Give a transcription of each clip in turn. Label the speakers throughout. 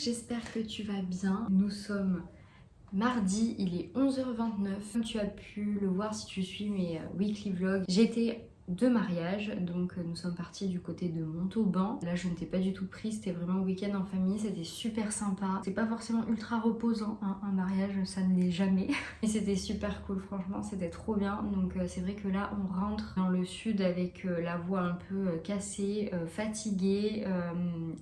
Speaker 1: j'espère que tu vas bien. Nous sommes mardi, il est 11h29. Comme tu as pu le voir si tu suis mes weekly vlogs, j'étais de mariage, donc nous sommes partis du côté de Montauban. Là je ne t'ai pas du tout pris, c'était vraiment un week-end en famille, c'était super sympa. C'est pas forcément ultra reposant, hein, un mariage ça ne l'est jamais. Mais c'était super cool, franchement c'était trop bien. Donc c'est vrai que là on rentre dans le sud avec la voix un peu cassée, fatiguée,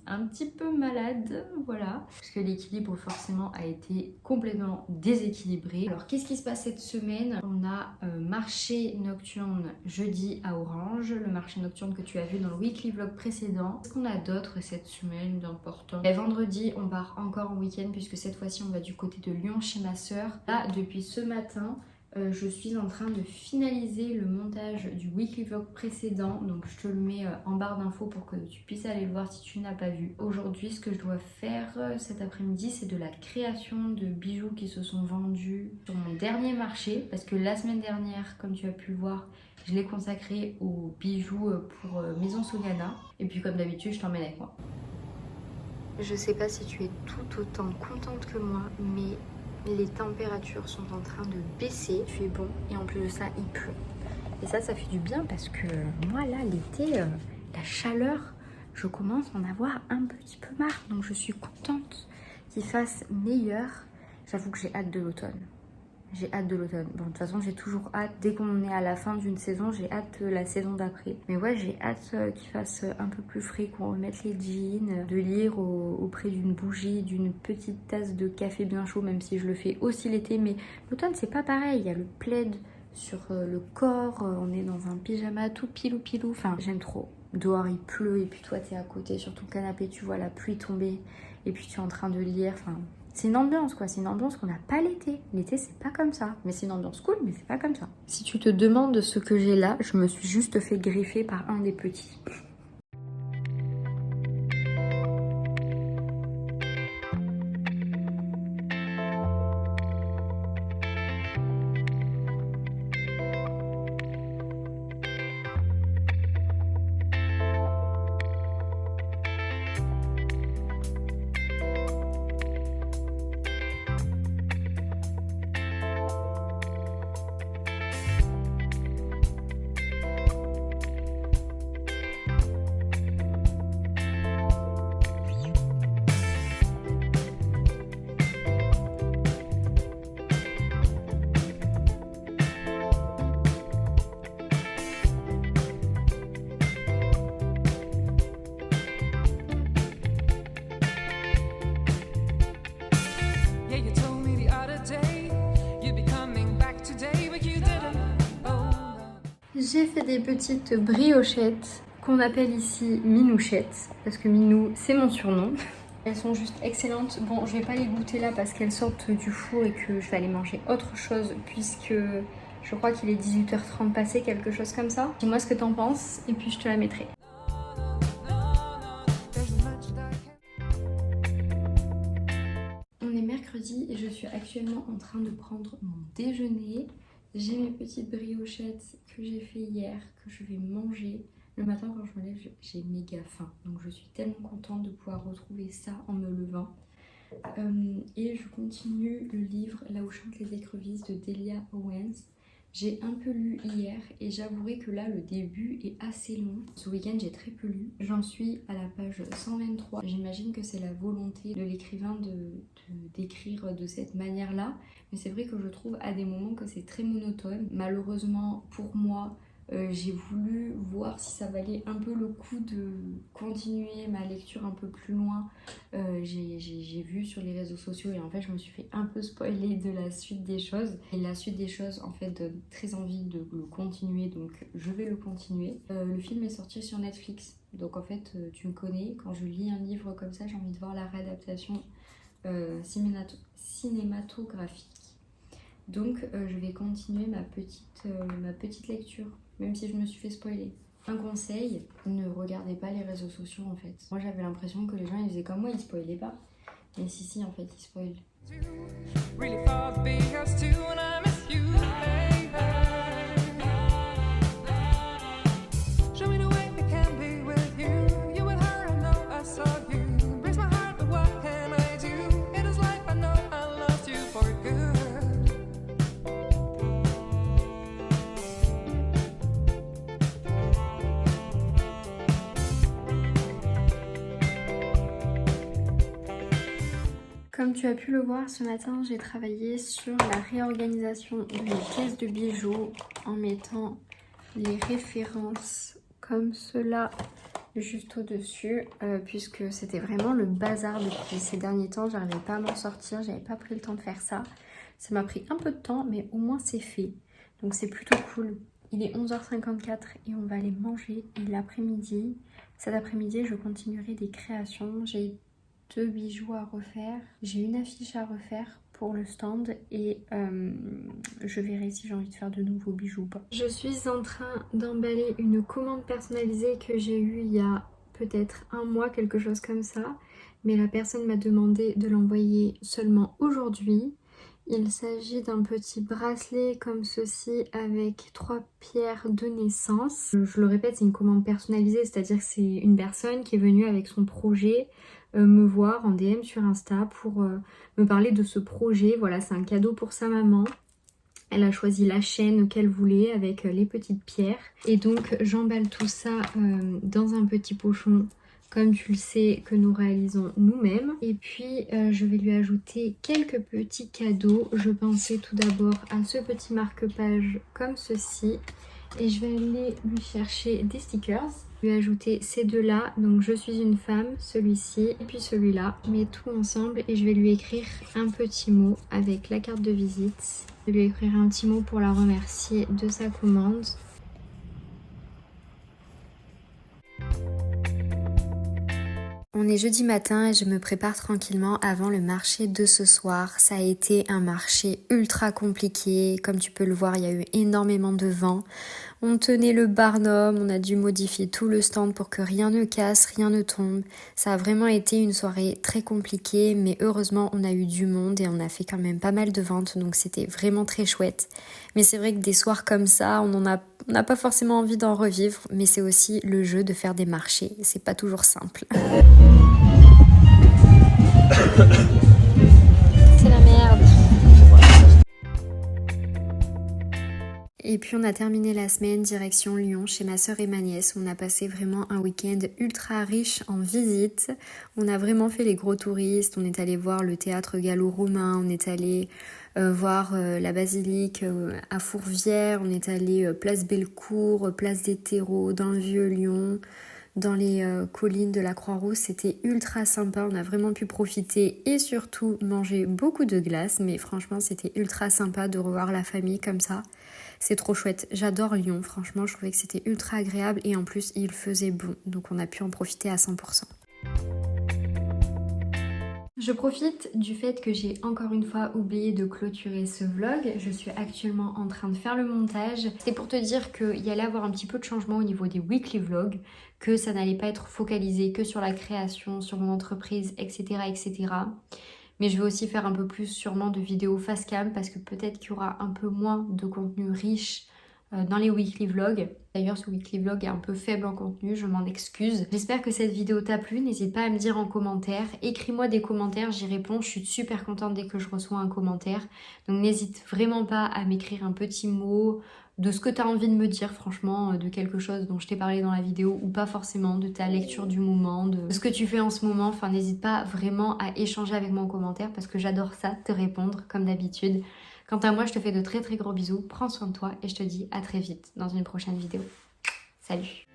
Speaker 1: un petit peu malade, voilà. Parce que l'équilibre forcément a été complètement déséquilibré. Alors qu'est-ce qui se passe cette semaine? On a marché nocturne jeudi à Orange, le marché nocturne que tu as vu dans le weekly vlog précédent. Qu'est-ce qu'on a d'autre cette semaine d'important? Et vendredi, on part encore en week-end puisque cette fois-ci, on va du côté de Lyon chez ma soeur. Là, depuis ce matin, je suis en train de finaliser le montage du weekly vlog précédent. Donc, je te le mets en barre d'infos pour que tu puisses aller le voir si tu n'as pas vu. Aujourd'hui, ce que je dois faire cet après-midi, c'est de la création de bijoux qui se sont vendus sur mon dernier marché. Parce que la semaine dernière, comme tu as pu le voir, je l'ai consacré aux bijoux pour Maison Soliana. Et puis comme d'habitude, je t'emmène avec moi. Je sais pas si tu es tout autant contente que moi, mais les températures sont en train de baisser. Il fait bon et en plus de ça, il pleut. Et ça fait du bien parce que moi là, l'été, la chaleur, je commence à en avoir un petit peu marre. Donc je suis contente qu'il fasse meilleur. J'avoue que j'ai hâte de l'automne. J'ai hâte de l'automne. Bon, de toute façon, j'ai toujours hâte. Dès qu'on est à la fin d'une saison, j'ai hâte de la saison d'après. Mais ouais, j'ai hâte qu'il fasse un peu plus frais, qu'on remette les jeans, de lire auprès d'une bougie, d'une petite tasse de café bien chaud, même si je le fais aussi l'été. Mais l'automne, c'est pas pareil. Il y a le plaid sur le corps. On est dans un pyjama tout pilou-pilou. Enfin, j'aime trop. Dehors, il pleut et puis toi, t'es à côté sur ton canapé, tu vois la pluie tomber. Et puis tu es en train de lire. Enfin... c'est une ambiance quoi, c'est une ambiance qu'on n'a pas l'été. L'été c'est pas comme ça, mais c'est une ambiance cool, mais c'est pas comme ça. Si tu te demandes ce que j'ai là, je me suis juste fait greffer par un des petits. J'ai fait des petites briochettes qu'on appelle ici minouchettes, parce que Minou c'est mon surnom. Elles sont juste excellentes. Bon, je vais pas les goûter là parce qu'elles sortent du four et que je vais aller manger autre chose puisque je crois qu'il est 18h30 passé, quelque chose comme ça. Dis-moi ce que t'en penses et puis je te la mettrai. On est mercredi et je suis actuellement en train de prendre mon déjeuner. J'ai mes petites briochettes que j'ai fait hier, que je vais manger. Le matin quand je me lève, j'ai méga faim. Donc je suis tellement contente de pouvoir retrouver ça en me levant. Et je continue le livre Là où chantent les écrevisses de Delia Owens. J'ai un peu lu hier et j'avouerai que là le début est assez long. Ce week-end j'ai très peu lu. J'en suis à la page 123. J'imagine que c'est la volonté de l'écrivain d'écrire de cette manière-là. Mais c'est vrai que je trouve à des moments que c'est très monotone. Malheureusement pour moi, j'ai voulu voir si ça valait un peu le coup de continuer ma lecture un peu plus loin. J'ai vu sur les réseaux sociaux et en fait je me suis fait un peu spoiler de la suite des choses. Et la suite des choses en fait donne très envie de le continuer, donc je vais le continuer. Le film est sorti sur Netflix, donc en fait tu me connais, quand je lis un livre comme ça j'ai envie de voir la réadaptation cinématographique. Donc je vais continuer ma petite lecture, même si je me suis fait spoiler. Un conseil, ne regardez pas les réseaux sociaux en fait. Moi j'avais l'impression que les gens ils faisaient comme moi, ils spoilaient pas. Mais si en fait ils spoilent.
Speaker 2: Comme tu as pu le voir ce matin, j'ai travaillé sur la réorganisation de mes caisses de bijoux en mettant les références comme cela juste au-dessus puisque c'était vraiment le bazar depuis ces derniers temps. J'arrivais pas à m'en sortir, j'avais pas pris le temps de faire ça. Ça m'a pris un peu de temps mais au moins c'est fait. Donc c'est plutôt cool. Il est 11h54 et on va aller manger. Et l'après-midi, cet après-midi, je continuerai des créations. J'ai 2 bijoux à refaire. J'ai une affiche à refaire pour le stand et je verrai si j'ai envie de faire de nouveaux bijoux ou pas. Je suis en train d'emballer une commande personnalisée que j'ai eue il y a peut-être un mois, quelque chose comme ça. Mais la personne m'a demandé de l'envoyer seulement aujourd'hui. Il s'agit d'un petit bracelet comme ceci avec 3 pierres de naissance. Je le répète, c'est une commande personnalisée, c'est-à-dire que c'est une personne qui est venue avec son projet me voir en DM sur Insta pour me parler de ce projet. Voilà, c'est un cadeau pour sa maman. Elle a choisi la chaîne qu'elle voulait avec les petites pierres. Et donc j'emballe tout ça dans un petit pochon, comme tu le sais, que nous réalisons nous-mêmes. Et puis je vais lui ajouter quelques petits cadeaux. Je pensais tout d'abord à ce petit marque-page comme ceci. Et je vais aller lui chercher des stickers. Je vais ajouter ces deux-là. Donc je suis une femme, celui-ci et puis celui-là. Je mets tout ensemble et je vais lui écrire un petit mot avec la carte de visite. Je vais lui écrire un petit mot pour la remercier de sa commande. On est jeudi matin et je me prépare tranquillement avant le marché de ce soir. Ça a été un marché ultra compliqué. Comme tu peux le voir, il y a eu énormément de vent. On tenait le barnum, on a dû modifier tout le stand pour que rien ne casse, rien ne tombe. Ça a vraiment été une soirée très compliquée, mais heureusement on a eu du monde et on a fait quand même pas mal de ventes, donc c'était vraiment très chouette. Mais c'est vrai que des soirs comme ça, on n'a pas forcément envie d'en revivre, mais c'est aussi le jeu de faire des marchés, c'est pas toujours simple. C'est la merde. Et puis on a terminé la semaine direction Lyon chez ma sœur et ma nièce. On a passé vraiment un week-end ultra riche en visites. On a vraiment fait les gros touristes. On est allé voir le théâtre gallo-romain. On est allé voir la basilique à Fourvière. On est allé place Bellecour, place des Terreaux, dans le vieux Lyon, dans les collines de la Croix-Rousse. C'était ultra sympa. On a vraiment pu profiter et surtout manger beaucoup de glace. Mais franchement, c'était ultra sympa de revoir la famille comme ça. C'est trop chouette, j'adore Lyon, franchement je trouvais que c'était ultra agréable et en plus il faisait bon, donc on a pu en profiter à 100%. Je profite du fait que j'ai encore une fois oublié de clôturer ce vlog. Je suis actuellement en train de faire le montage. C'est pour te dire qu'il y allait avoir un petit peu de changement au niveau des weekly vlogs, que ça n'allait pas être focalisé que sur la création, sur mon entreprise, etc. etc. Mais je vais aussi faire un peu plus sûrement de vidéos face cam parce que peut-être qu'il y aura un peu moins de contenu riche dans les weekly vlogs. D'ailleurs ce weekly vlog est un peu faible en contenu, je m'en excuse. J'espère que cette vidéo t'a plu, n'hésite pas à me dire en commentaire. Écris-moi des commentaires, j'y réponds, je suis super contente dès que je reçois un commentaire. Donc n'hésite vraiment pas à m'écrire un petit mot de ce que tu as envie de me dire, franchement, de quelque chose dont je t'ai parlé dans la vidéo ou pas forcément, de ta lecture du moment, de ce que tu fais en ce moment. Enfin, n'hésite pas vraiment à échanger avec moi en commentaire parce que j'adore ça, te répondre comme d'habitude. Quant à moi, je te fais de très très gros bisous, prends soin de toi et je te dis à très vite dans une prochaine vidéo. Salut!